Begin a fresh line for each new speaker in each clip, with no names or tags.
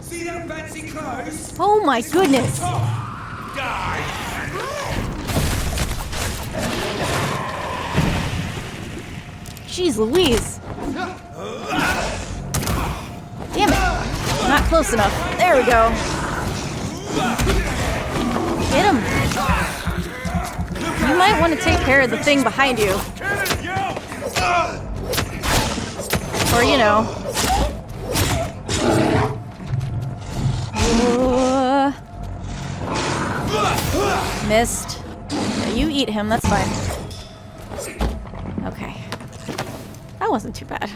See that fancy clothes?
Oh my goodness!
Die!
Jeez Louise! Damn it! Not close enough. There we go. Get him! You might want to take care of the thing behind you. Or, you know. Missed. Yeah, you eat him, that's fine. Okay. That wasn't too bad.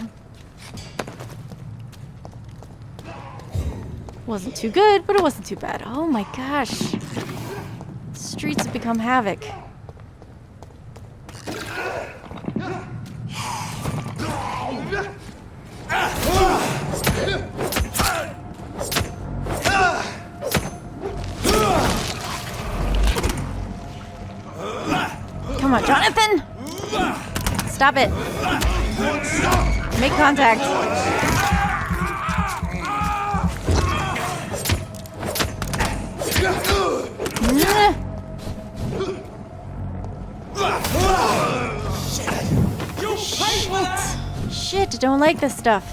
Wasn't too good, but it wasn't too bad. Oh my gosh. Streets have become havoc. Come on, Jonathan! Stop it. Make contact. Shit, don't like this stuff.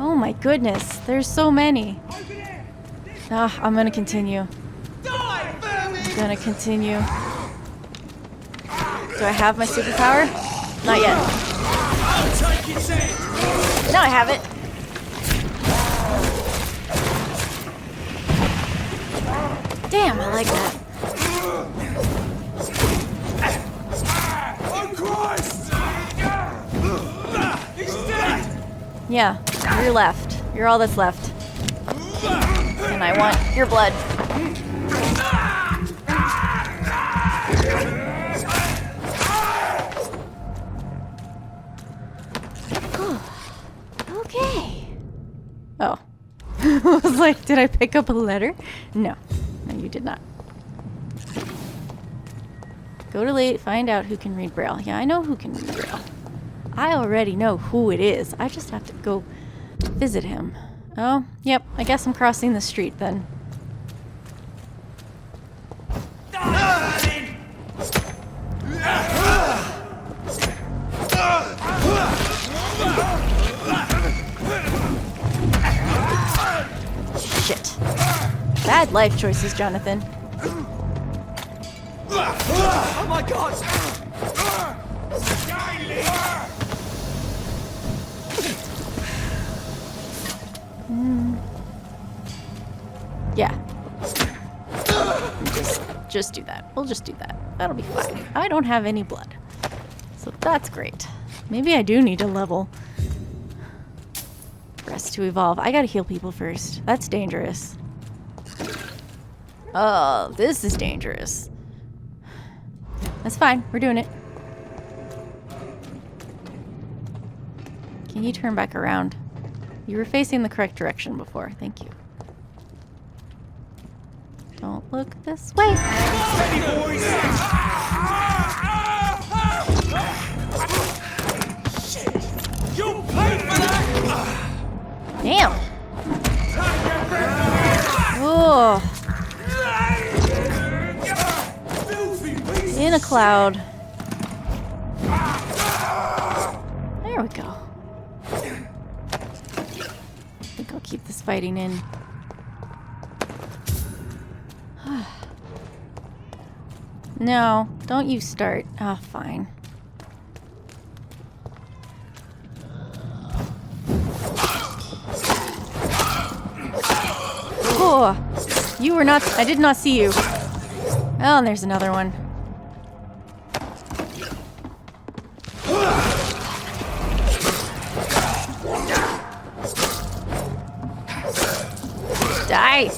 Oh my goodness, there's so many. Ah, I'm gonna continue. I'm gonna continue. Do I have my superpower? Not yet. Now I have it. Damn, I like that. Yeah, you're left. You're all that's left. And I want your blood. Okay. Oh. I was like, did I pick up a letter? No. No, you did not. Go to late, find out who can read Braille. Yeah, I know who can read Braille. I already know who it is. I just have to go visit him. Oh, yep. I guess I'm crossing the street then. Shit. Bad life choices, Jonathan.
Oh my god!
Yeah. Just do that. We'll just do that. That'll be fine. I don't have any blood. So that's great. Maybe I do need to level. Rest to evolve. I gotta heal people first. That's dangerous. Oh, this is dangerous. That's fine. We're doing it. Can you turn back around? You were facing the correct direction before. Thank you. Don't look this way. Damn. Oh. In a cloud. There we go. I think I'll keep this fighting in. No, don't you start. Ah, fine. Oh, you were not. I did not see you. Oh, and there's another one. Die.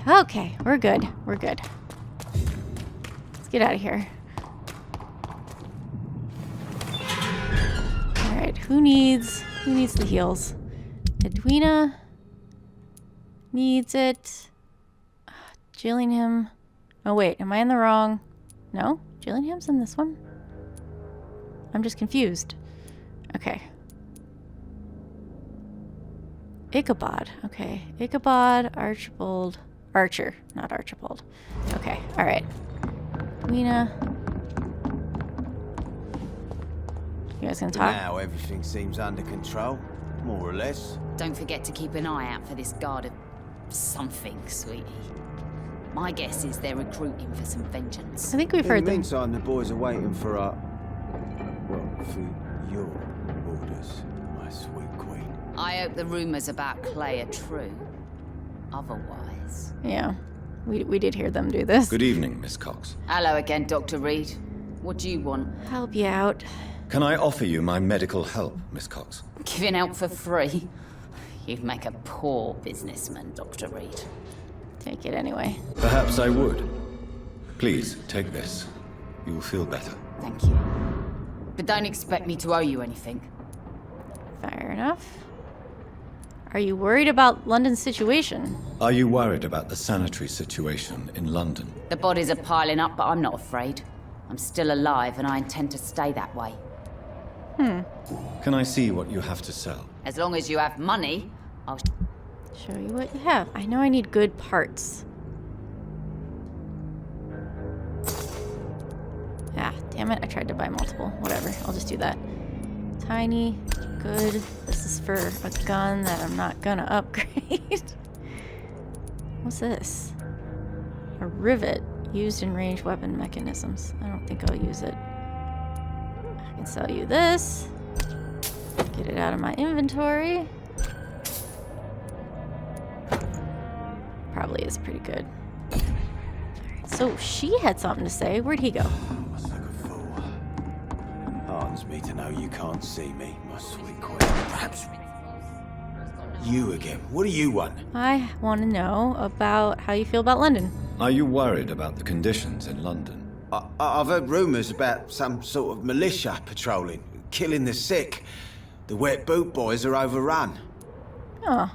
Okay, we're good. We're good. Let's get out of here. All right, who needs the heals? Edwina needs it. Gillingham. Oh, wait. Am I in the wrong? No? Gillingham's in this one? I'm just confused. Okay. Ichabod. Okay. Ichabod, Archibald. Archer, not Archibald. Okay. All right. Weena. You guys gonna talk?
Now everything seems under control, more or less.
Don't forget to keep an eye out for this guard of something, sweetie. My guess is they're recruiting for some vengeance.
I think we've
In
heard
the
them.
meantime, the boys are waiting for for your orders, my sweet queen.
I hope the rumors about Clay are true. Otherwise...
Yeah. We did hear them do this.
Good evening, Miss Cox.
Hello again, Dr. Reid. What do you want?
Help you out.
Can I offer you my medical help, Miss Cox?
Giving out for free? You'd make a poor businessman, Dr. Reid.
Take it anyway.
Perhaps I would. Please, take this. You will feel better.
Thank you. But don't expect me to owe you anything.
Fair enough. Are you worried about London's situation?
Are you worried about the sanitary situation in London?
The bodies are piling up, but I'm not afraid. I'm still alive, and I intend to stay that way.
Can I see what you have to sell?
As long as you have money, I'll...
Show you what you have. I know I need good parts. Ah, damn it. I tried to buy multiple. Whatever. I'll just do that. Tiny. Good. This is for a gun that I'm not gonna upgrade. What's this? A rivet used in ranged weapon mechanisms. I don't think I'll use it. I can sell you this. Get it out of my inventory. Probably is pretty good. Alright, so she had something to say. Where'd he go?
Must look a fool. Heartens me to know you can't see me, my sweet queen. Perhaps you again. What do you want?
I want to know about how you feel about London.
Are you worried about the conditions in London?
I've heard rumours about some sort of militia patrolling, killing the sick. The wet boot boys are overrun.
Oh,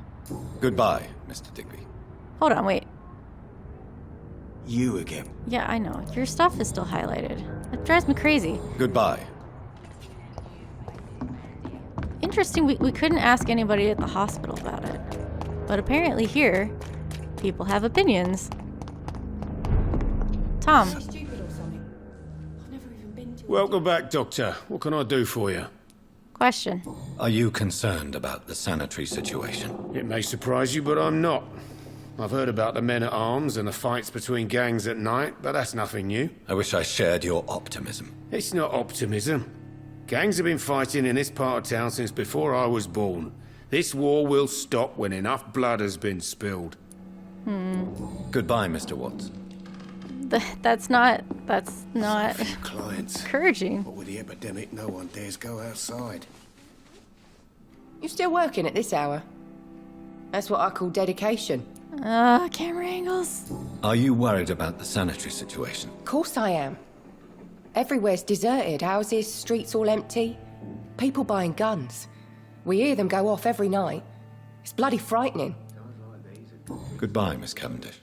Goodbye, Mr. Digby.
hold on, wait.
You again.
Yeah, I know. Your stuff is still highlighted. It drives me crazy.
Goodbye.
Interesting, we couldn't ask anybody at the hospital about it. But apparently here, people have opinions. Tom.
Welcome back, Doctor. What can I do for you?
Question.
Are you concerned about the sanitary situation?
It may surprise you, but I'm not. I've heard about the men-at-arms and the fights between gangs at night, but that's nothing new.
I wish I shared your optimism.
It's not optimism. Gangs have been fighting in this part of town since before I was born. This war will stop when enough blood has been spilled.
Goodbye, Mr. Watts.
That's not
Clients.
encouraging.
But with the epidemic, no one dares go outside.
You still working at this hour? That's what I call dedication.
Camera angles.
Are you worried about the sanitary situation?
Of course I am. Everywhere's deserted, houses, streets all empty. People buying guns. We hear them go off every night. It's bloody frightening.
Goodbye, Miss Cavendish.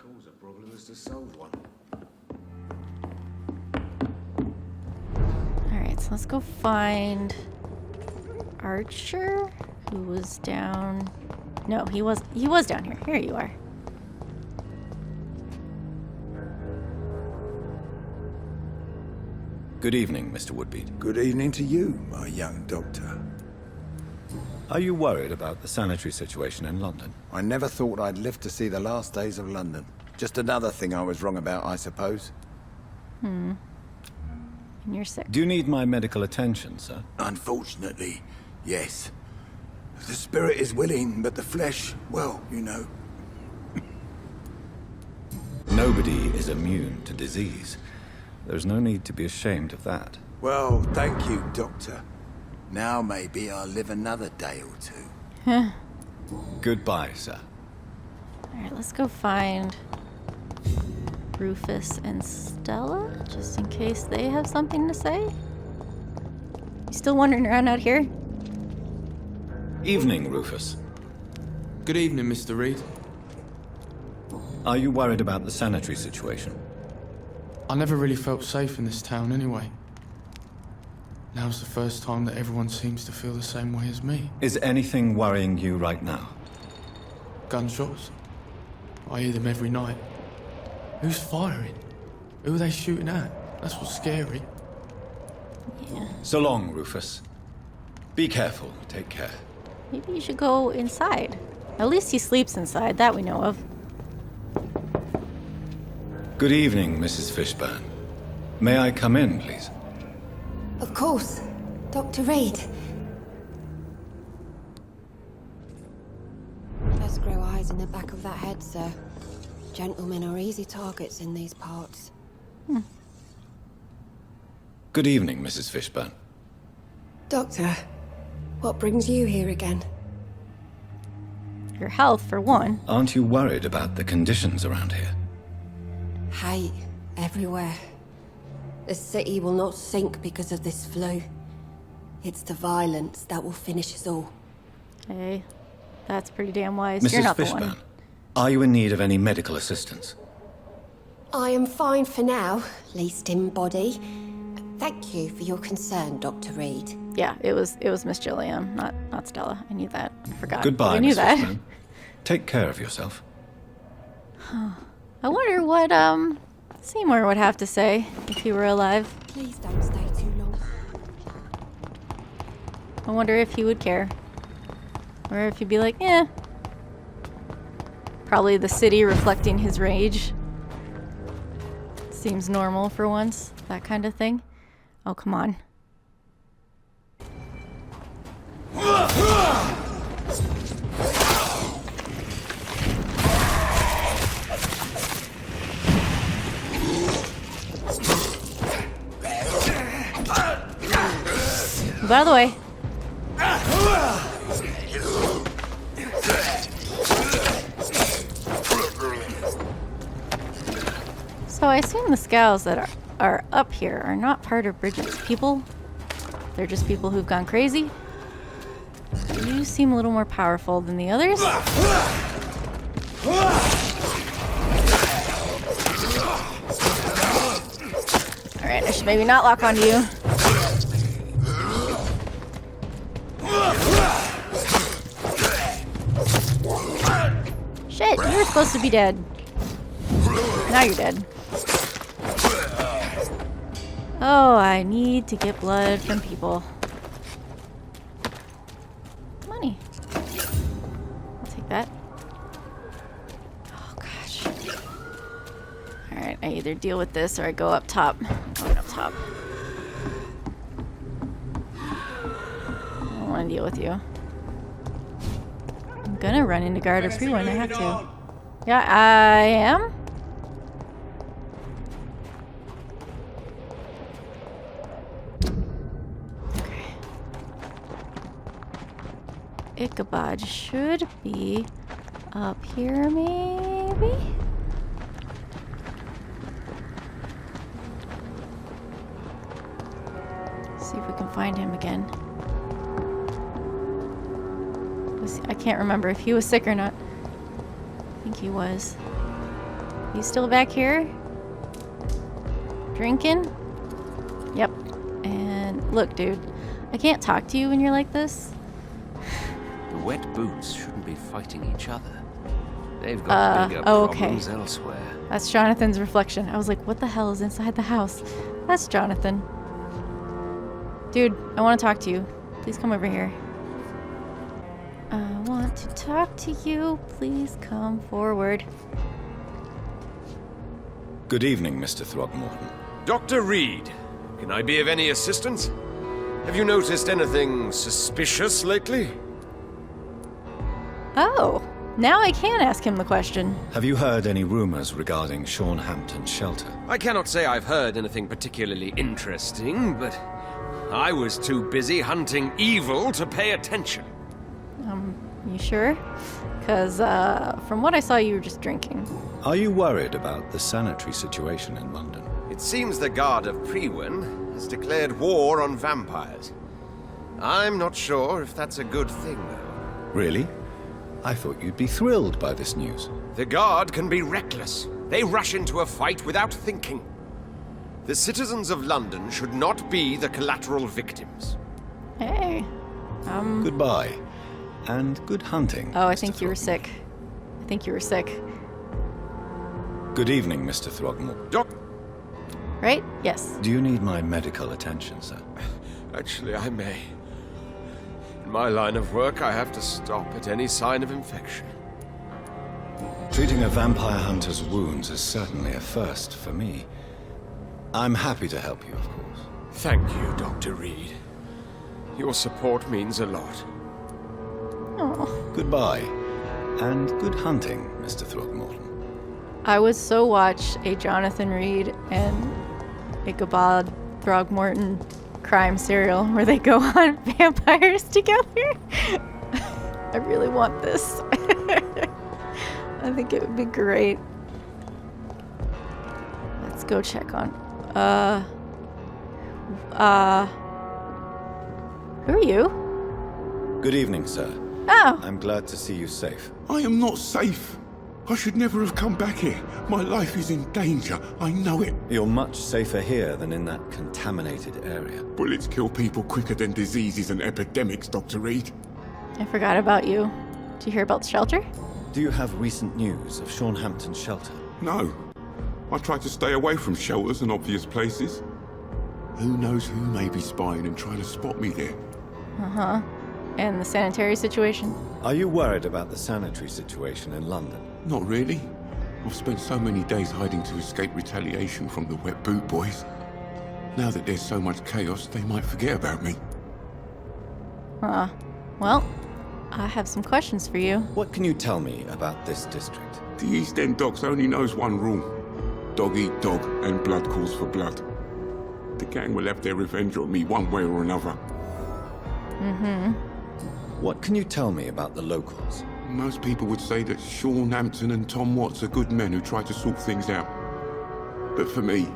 Alright, so let's go find Archer, who was down... No, he was down here. Here you are.
Good evening, Mr. Woodbeat.
Good evening to you, my young doctor.
Are you worried about the sanitary situation in London?
I never thought I'd live to see the last days of London. Just another thing I was wrong about, I suppose.
And you're sick.
Do you need my medical attention, sir?
Unfortunately, yes. The spirit is willing, but the flesh, well, you know.
Nobody is immune to disease. There's no need to be ashamed of that.
Well, thank you, doctor. Now maybe I'll live another day or two.
Goodbye, sir.
Alright, let's go find Rufus and Stella, just in case they have something to say. You still wandering around out here?
Evening, Rufus.
Good evening, Mr. Reid.
Are you worried about the sanitary situation?
I never really felt safe in this town anyway. Now's the first time that everyone seems to feel the same way as me.
Is anything worrying you right now?
Gunshots. I hear them every night. Who's firing? Who are they shooting at? That's what's scary.
Yeah.
So long, Rufus. Be careful. Take care.
Maybe you should go inside. At least he sleeps inside, that we know of.
Good evening, Mrs. Fishburne. May I come in, please?
Of course. Dr. Reid. Just grow eyes in the back of that head, sir. Gentlemen are easy targets in these parts.
Good evening, Mrs. Fishburne.
Doctor, what brings you here again?
Your health, for one.
Aren't you worried about the conditions around here?
Hate everywhere. The city will not sink because of this flu. It's the violence that will finish us all.
Hey, that's pretty damn wise.
Mrs.
You're not the
Fishburne,
one.
are you in need of any medical assistance?
I am fine for now, least in body. Thank you for your concern, Dr. Reid.
Yeah, it was Miss Gilliam, not Stella. I knew that. I forgot.
Goodbye,
I knew
Miss
that.
Fishburne. Take care of yourself.
I wonder what Seymour would have to say if he were alive.
Please don't stay too long.
I wonder if he would care. Or if he'd be like, eh. Probably the city reflecting his rage. Seems normal for once, that kind of thing. Oh, come on. Move out of the way. So I assume the scowls that are up here are not part of Bridget's people. They're just people who've gone crazy. You seem a little more powerful than the others. Alright, I should maybe not lock onto you. Shit, you were supposed to be dead. Now you're dead. Oh, I need to get blood from people. Money. I'll take that. Oh, gosh. Alright, I either deal with this or I go up top. Going up top. I don't want to deal with you. I'm gonna run into guard or pre when I have to. Yeah, I am. Ichabod should be up here, maybe? See if we can find him again. I can't remember if he was sick or not. I think he was. He's still back here? Drinking? Yep. And look, dude, I can't talk to you when you're like this.
The wet boots shouldn't be fighting each other. They've got bigger problems elsewhere.
That's Jonathan's reflection. I was like, what the hell is inside the house? That's Jonathan. Dude, I want to talk to you. Please come over here. I want to talk to you. Please come forward.
Good evening, Mr. Throgmorton.
Dr. Reid, can I be of any assistance? Have you noticed anything suspicious lately?
Oh, now I can ask him the question.
Have you heard any rumors regarding Sean Hampton's shelter?
I cannot say I've heard anything particularly interesting, but I was too busy hunting evil to pay attention.
You sure? Because, from what I saw, you were just drinking.
Are you worried about the sanitary situation in London?
It seems the Guard of Priwen has declared war on vampires. I'm not sure if that's a good thing, though.
Really? I thought you'd be thrilled by this news.
The Guard can be reckless. They rush into a fight without thinking. The citizens of London should not be the collateral victims.
Hey.
Goodbye. And good hunting.
Oh, I
Mr.
think you were sick. I think you were sick.
Good evening, Mr. Throgmorton.
Right? Yes.
Do you need my medical attention, sir?
Actually, I may. In my line of work, I have to stop at any sign of infection.
Treating a vampire hunter's wounds is certainly a first for me. I'm happy to help you, of course.
Thank you, Dr. Reid. Your support means a lot.
Oh.
Goodbye. And good hunting, Mr. Throgmorton.
I would so watch a Jonathan Reid and Ichabod Throgmorton crime serial where they go on vampires together. I really want this. I think it would be great. Let's go check on. Who are you?
Good evening, sir.
Oh.
I'm glad to see you safe.
I am not safe. I should never have come back here. My life is in danger. I know it.
You're much safer here than in that contaminated area.
Bullets kill people quicker than diseases and epidemics, Dr. Reid.
I forgot about you. Did you hear about the shelter?
Do you have recent news of Shaunhampton's shelter?
No. I try to stay away from shelters and obvious places. Who knows who may be spying and trying to spot me there?
Uh-huh. And the sanitary situation?
Are you worried about the sanitary situation in London?
Not really. I've spent so many days hiding to escape retaliation from the Wet Boot Boys. Now that there's so much chaos, they might forget about me.
Well, I have some questions for you.
What can you tell me about this district?
The East End Docks only knows one rule. Dog eat dog, and blood calls for blood. The gang will have their revenge on me one way or another.
Mm-hmm.
What can you tell me about the locals?
Most people would say that Sean Hampton and Tom Watts are good men who try to sort things out. But for me,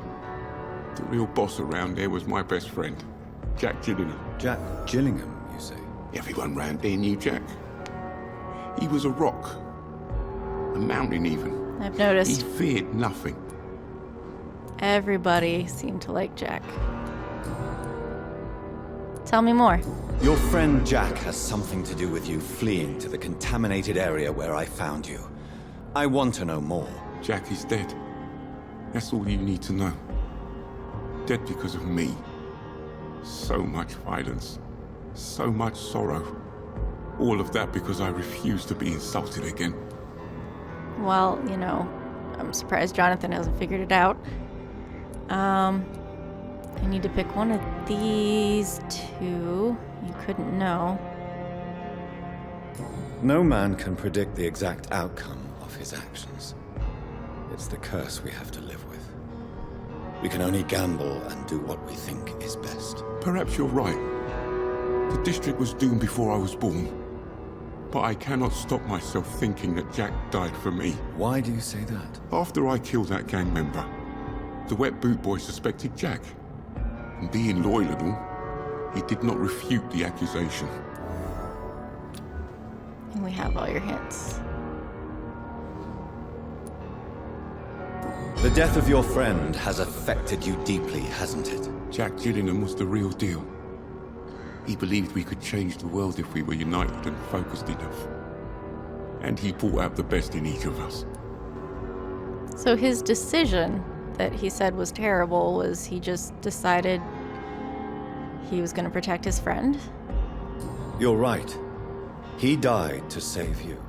the real boss around there was my best friend, Jack Gillingham.
Jack Gillingham, you say?
Everyone round there knew Jack. He was a rock. A mountain even.
I've noticed.
He feared nothing.
Everybody seemed to like Jack. Tell me more.
Your friend Jack has something to do with you fleeing to the contaminated area where I found you. I want to know more.
Jack is dead. That's all you need to know. Dead because of me. So much violence. So much sorrow. All of that because I refuse to be insulted again.
Well, you know, I'm surprised Jonathan hasn't figured it out. I need to pick one of these two. You couldn't know.
No man can predict the exact outcome of his actions. It's the curse we have to live with. We can only gamble and do what we think is best.
Perhaps you're right. The district was doomed before I was born. But I cannot stop myself thinking that Jack died for me.
Why do you say that?
After I killed that gang member, the Wet Boot Boy suspected Jack. And being loyal and all, he did not refute the accusation.
And we have all your hints.
The death of your friend has affected you deeply, hasn't it?
Jack Gillingham was the real deal. He believed we could change the world if we were united and focused enough. And he brought out the best in each of us.
So his decision that he said was terrible was he just decided he was going to protect his friend?
You're right. He died to save you.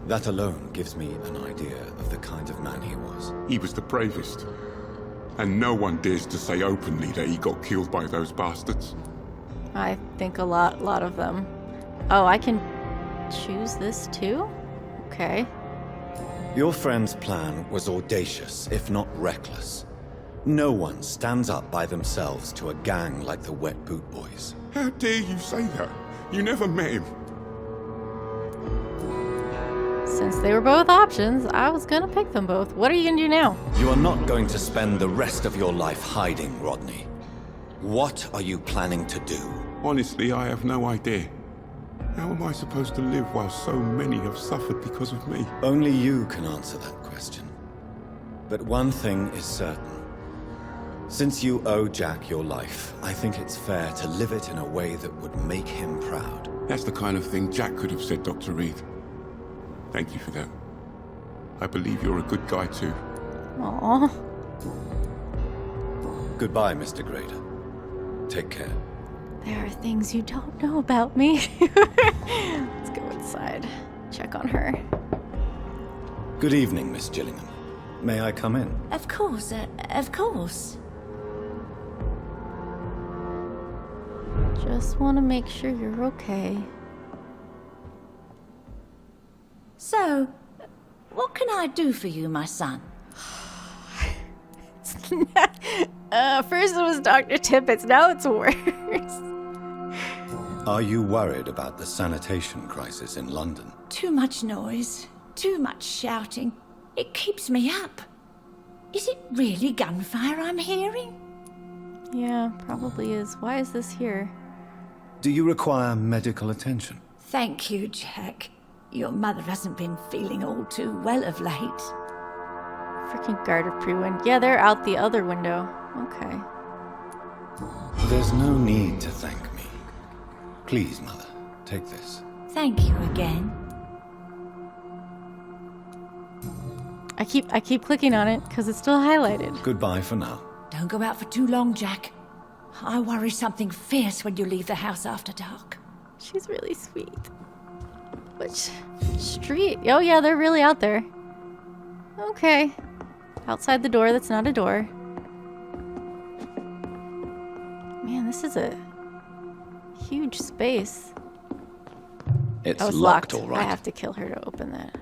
That alone gives me an idea of the kind of man he was.
He was the bravest. And no one dares to say openly that he got killed by those bastards.
I think a lot of them. Oh, I can choose this too? Okay.
Your friend's plan was audacious, if not reckless. No one stands up by themselves to a gang like the Wet Boot Boys.
How dare you say that? You never met him.
Since they were both options, I was gonna pick them both. What are you gonna do now?
You are not going to spend the rest of your life hiding, Rodney. What are you planning to do?
Honestly, I have no idea. How am I supposed to live while so many have suffered because of me?
Only you can answer that question. But one thing is certain. Since you owe Jack your life, I think it's fair to live it in a way that would make him proud.
That's the kind of thing Jack could have said, Dr. Reid. Thank you for that. I believe you're a good guy too.
Aww.
Goodbye, Mr. Grader. Take care.
There are things you don't know about me. Let's go inside. Check on her.
Good evening, Miss Gillingham. May I come in?
Of course, of course.
Just want to make sure you're okay.
So, what can I do for you, my son?
First it was Dr. Tippett, now it's worse.
Are you worried about the sanitation crisis in London?
Too much noise, too much shouting. It keeps me up. Is it really gunfire I'm hearing?
Yeah, probably is. Why is this here?
Do you require medical attention?
Thank you, Jack. Your mother hasn't been feeling all too well of late.
Freaking guard of pre-wind. Yeah, they're out the other window. Okay.
There's no need to thank me. Please, Mother, take this.
Thank you again.
I keep clicking on it because it's still highlighted.
Goodbye for now.
Don't go out for too long, Jack. I worry something fierce when you leave the house after dark.
She's really sweet. Which street? Oh yeah, they're really out there. Okay. Outside the door that's not a door. Man, this is a huge space.
It's
Oh, it's
locked,
locked.
all right.
I have to kill her to open that.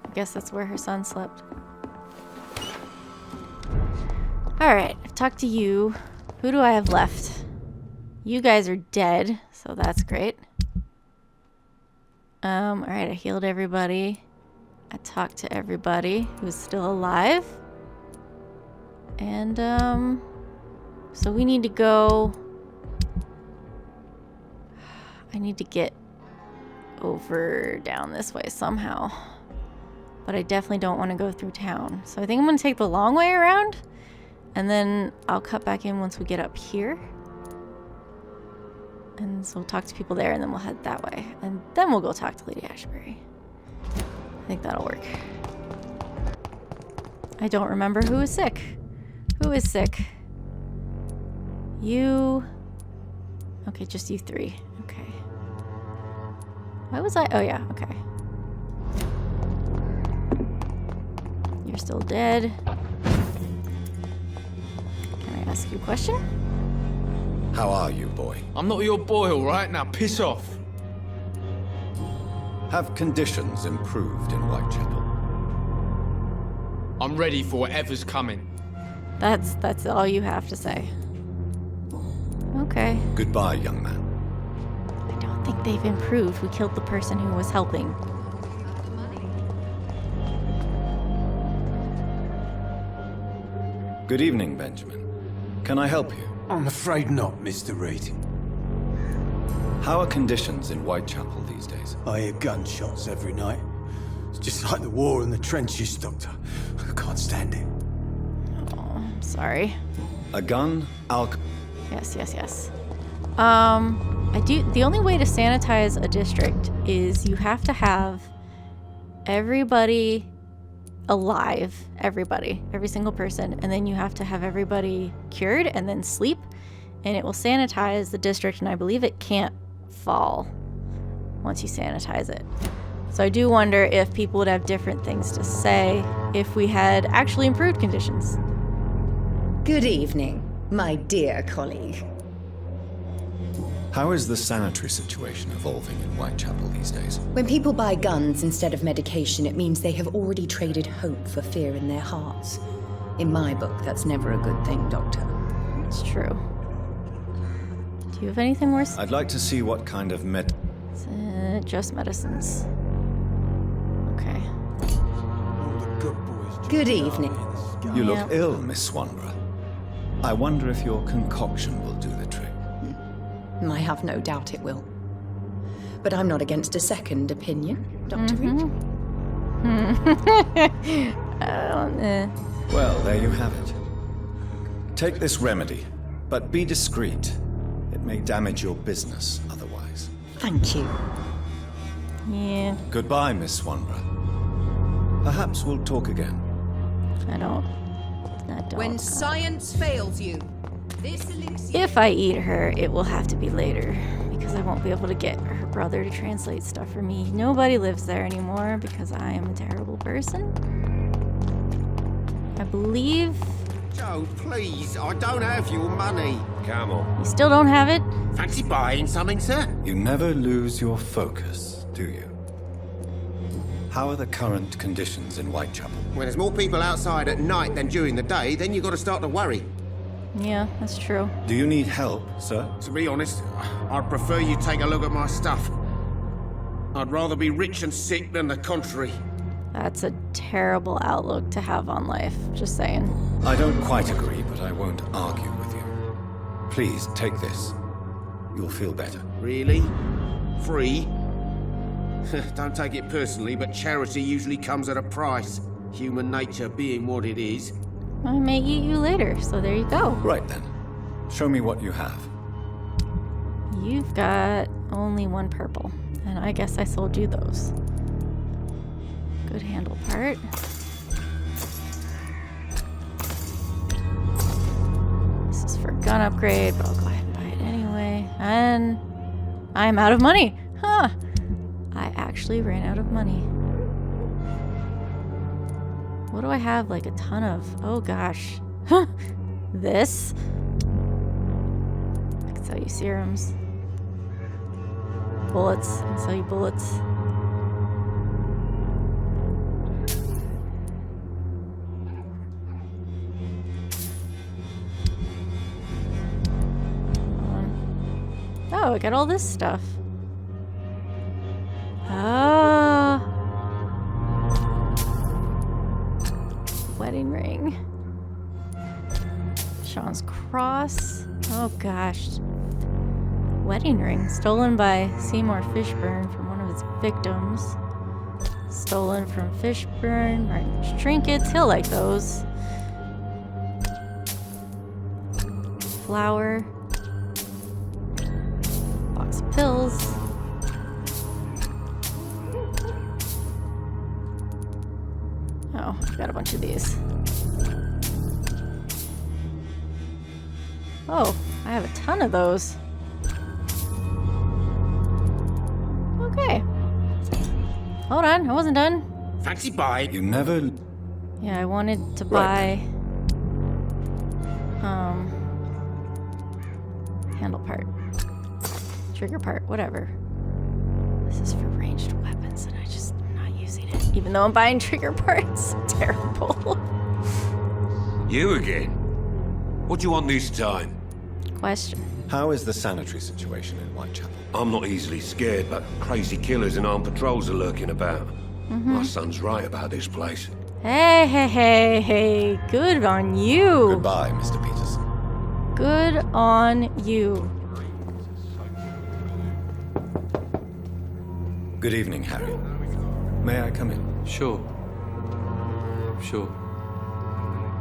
I guess that's where her son slept. Alright, I've talked to you. Who do I have left? You guys are dead, so that's great. Alright, I healed everybody. I talked to everybody who's still alive. And, so we need to go... I need to get over down this way somehow. But I definitely don't want to go through town. So I think I'm going to take the long way around. And then I'll cut back in once we get up here. And so we'll talk to people there and then we'll head that way. And then we'll go talk to Lady Ashbury. I think that'll work. I don't remember who is sick. Who is sick? You... Okay, just you three. Okay. Why was I... Oh yeah, okay. You're still dead. Can I ask you a question?
How are you, boy?
I'm not your boy, all right? Now piss off.
Have conditions improved in Whitechapel?
I'm ready for whatever's coming.
That's all you have to say. Okay.
Goodbye, young man.
I don't think they've improved. We killed the person who was helping.
Good evening, Benjamin. Can I help you?
I'm afraid not, Mr. Reid.
How are conditions in Whitechapel these days?
I hear gunshots every night. It's just like the war in the trenches, Doctor. I can't stand it.
Oh, I'm sorry.
A gun, alcohol.
Yes. The only way to sanitize a district is you have to have everybody alive, every single person, and then you have to have everybody cured and then sleep, and it will sanitize the district, and I believe it can't fall once you sanitize it. So I do wonder if people would have different things to say if we had actually improved conditions.
Good evening, my dear colleague.
How is the sanitary situation evolving in Whitechapel these days?
When people buy guns instead of medication, it means they have already traded hope for fear in their hearts. In my book, that's never a good thing, Doctor.
It's true. Do you have anything worse?
I'd like to see what kind of
Just medicines. Okay.
Good evening.
You look ill, Miss Swanborough. I wonder if your concoction will do the trick.
I have no doubt it will. But I'm not against a second opinion, Dr. Reid.
Well, there you have it. Take this remedy, but be discreet. It may damage your business otherwise.
Thank you.
Yeah,
Goodbye, Miss Swanborough. Perhaps we'll talk again.
I don't.
When science fails you, this elixir...
If I eat her, it will have to be later, because I won't be able to get her brother to translate stuff for me. Nobody lives there anymore because I am a terrible person. I believe...
Joe, please, I don't have your money.
Come on.
You still don't have it?
Fancy buying something, sir?
You never lose your focus, do you? How are the current conditions in Whitechapel?
When there's more people outside at night than during the day, then you've got to start to worry.
Yeah, that's true.
Do you need help, sir?
To be honest, I'd prefer you take a look at my stuff. I'd rather be rich and sick than the contrary.
That's a terrible outlook to have on life, just saying.
I don't quite agree, but I won't argue with you. Please, take this. You'll feel better.
Really? Free? Don't take it personally, but charity usually comes at a price. Human nature being what it is.
I may eat you later, so there you go.
Right then. Show me what you have.
You've got only one purple, and I guess I sold you those. Good handle part. This is for gun upgrade, but I'll go ahead and buy it anyway. And I'm out of money. Huh. I actually ran out of money. What do I have like a ton of? Oh gosh. This. I can sell you serums. Bullets. I can sell you bullets. Oh, I got all this stuff. Ah. Wedding ring. Sean's cross. Oh gosh. Wedding ring. Stolen by Seymour Fishburne from one of his victims. Stolen from Fishburne. Martin's trinkets. He'll like those. Flower. Box of pills. Oh, I've got a bunch of these. Oh, I have a ton of those. Okay. Hold on, I wasn't done.
Fancy buying?
You never...
Yeah, I wanted to buy... handle part. Trigger part, whatever. This is for ranged weapons, and I'm not using it. Even though I'm buying trigger parts. Terrible.
You again? What do you want this time?
Question.
How is the sanitary situation in Whitechapel?
I'm not easily scared, but crazy killers and armed patrols are lurking about. My son's right about this place.
Hey. Good on you.
Goodbye, Mr. Peterson.
Good on you.
Good evening, Harry. May I come in?
Sure.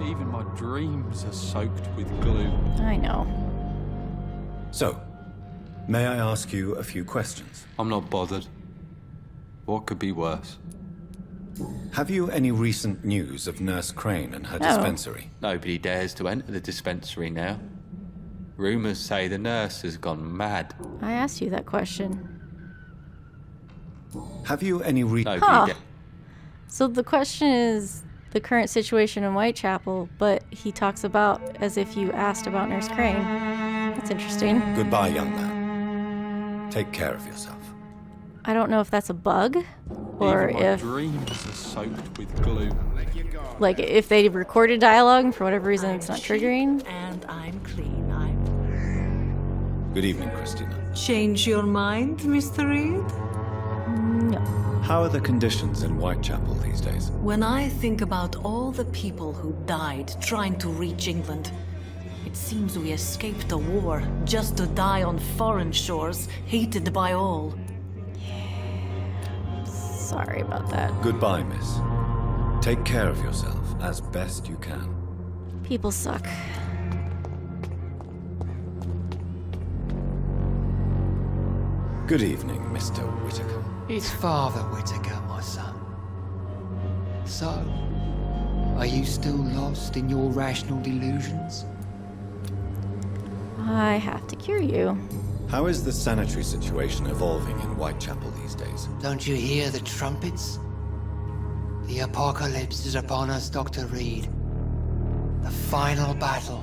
Even my dreams are soaked with glue.
I know.
So, may I ask you a few questions?
I'm not bothered. What could be worse?
Have you any recent news of Nurse Crane and her dispensary?
Nobody dares to enter the dispensary now. Rumors say the nurse has gone mad.
I asked you that question.
Have you any
So the question is the current situation in Whitechapel, but he talks about as if you asked about Nurse Crane. That's interesting.
Goodbye, young man. Take care of yourself.
I don't know if that's a bug, or
Even my
if
dreams are soaked with glue.
like if they recorded dialogue and for whatever reason it's not triggering.
And I'm clean.
Good evening, Christina.
Change your mind, Mr. Reid?
No.
How are the conditions in Whitechapel these days?
When I think about all the people who died trying to reach England, it seems we escaped a war just to die on foreign shores, hated by all.
Sorry about that.
Goodbye, miss. Take care of yourself as best you can.
People suck.
Good evening, Mr. Whitaker.
It's Father Whitaker, my son. So, are you still lost in your rational delusions?
I have to cure you.
How is the sanitary situation evolving in Whitechapel these days?
Don't you hear the trumpets? The apocalypse is upon us, Dr. Reid. The final battle.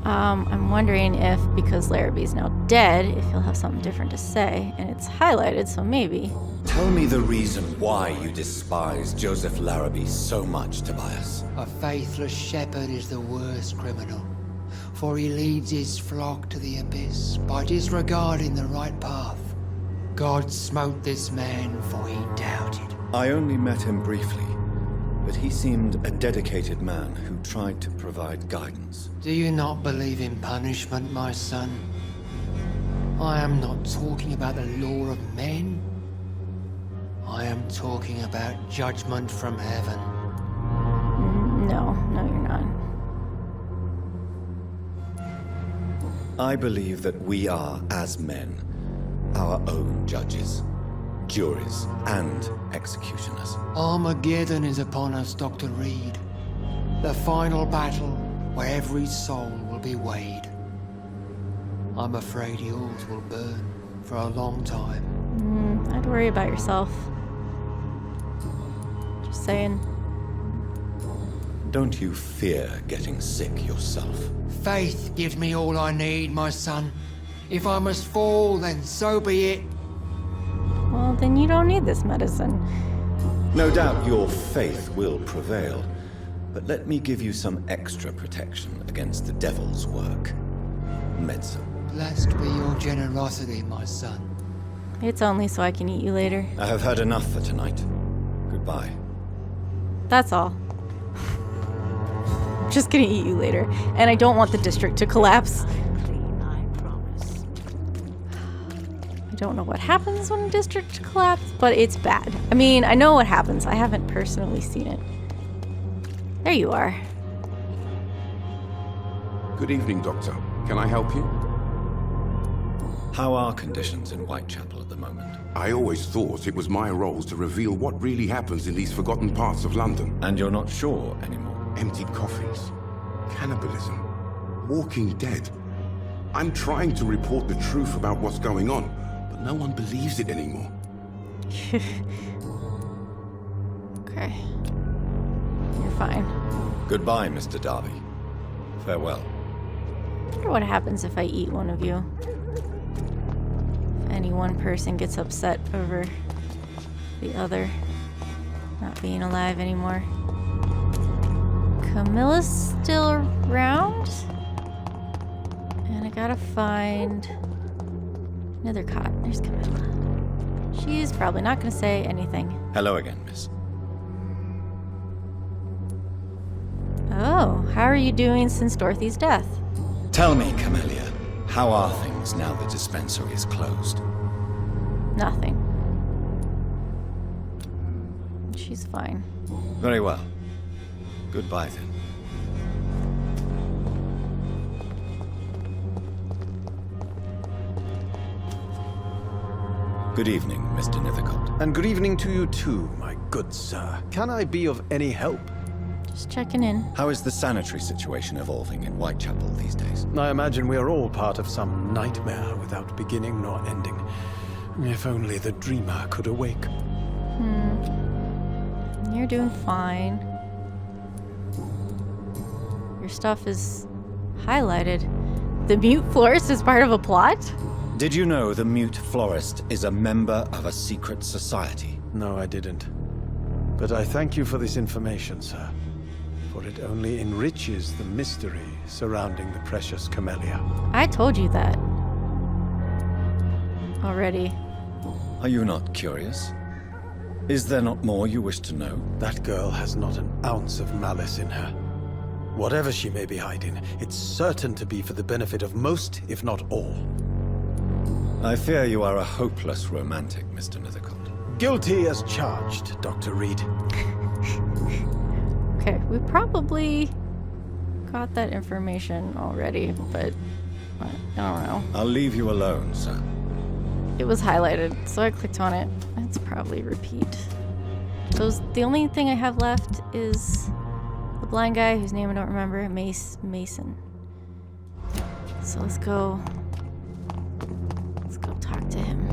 I'm wondering if, because Larrabee's now dead, if he'll have something different to say, and it's highlighted, so maybe.
Tell me the reason why you despise Joseph Larrabee so much, Tobias.
A faithless shepherd is the worst criminal, for he leads his flock to the abyss by disregarding the right path. God smote this man, for he doubted.
I only met him briefly, but he seemed a dedicated man who tried to provide guidance.
Do you not believe in punishment, my son? I am not talking about the law of men. I am talking about judgment from heaven.
No, you're not.
I believe that we are, as men, our own judges, juries, and executioners.
Armageddon is upon us, Dr. Reid. The final battle where every soul will be weighed. I'm afraid yours will burn for a long time.
I'd worry about yourself. Just saying.
Don't you fear getting sick yourself?
Faith gives me all I need, my son. If I must fall, then so be it.
Well, then you don't need this medicine.
No doubt your faith will prevail, but let me give you some extra protection against the devil's work. Medicine.
Blessed be your generosity, my son.
It's only so I can eat you later.
I have had enough for tonight. Goodbye.
That's all. I'm just gonna eat you later. And I don't want the district to collapse. I don't know what happens when a district collapses, but it's bad. I mean, I know what happens. I haven't personally seen it. There you are.
Good evening, Doctor. Can I help you?
How are conditions in Whitechapel at the moment?
I always thought it was my role to reveal what really happens in these forgotten parts of London.
And you're not sure anymore?
Emptied coffins, cannibalism, walking dead. I'm trying to report the truth about what's going on, but no one believes it anymore.
Okay. You're fine.
Goodbye, Mr. Darby. Farewell.
I wonder what happens if I eat one of you. If any one person gets upset over the other not being alive anymore. Camilla's still around? And I gotta find another cot. There's Camilla. She's probably not gonna say anything.
Hello again, miss.
Oh, how are you doing since Dorothy's death?
Tell me, Camellia, how are things now the dispensary is closed?
Nothing. She's fine.
Very well. Goodbye, then. Good evening, Mr. Nethercott.
And good evening to you too, my good sir. Can I be of any help?
Just checking in.
How is the sanitary situation evolving in Whitechapel these days?
I imagine we are all part of some nightmare without beginning nor ending. If only the dreamer could awake.
You're doing fine. Your stuff is highlighted. The mute florist is part of a plot?
Did you know the mute florist is a member of a secret society?
No, I didn't. But I thank you for this information, sir. For it only enriches the mystery surrounding the precious camellia.
I told you that already.
Are you not curious? Is there not more you wish to know?
That girl has not an ounce of malice in her. Whatever she may be hiding, it's certain to be for the benefit of most, if not all.
I fear you are a hopeless romantic, Mr. Nethercott.
Guilty as charged, Dr. Reid.
Okay, we probably got that information already, but I don't know.
I'll leave you alone, sir.
It was highlighted, so I clicked on it. It's probably repeat. The only thing I have left is the blind guy whose name I don't remember, Mason. So let's go talk to him.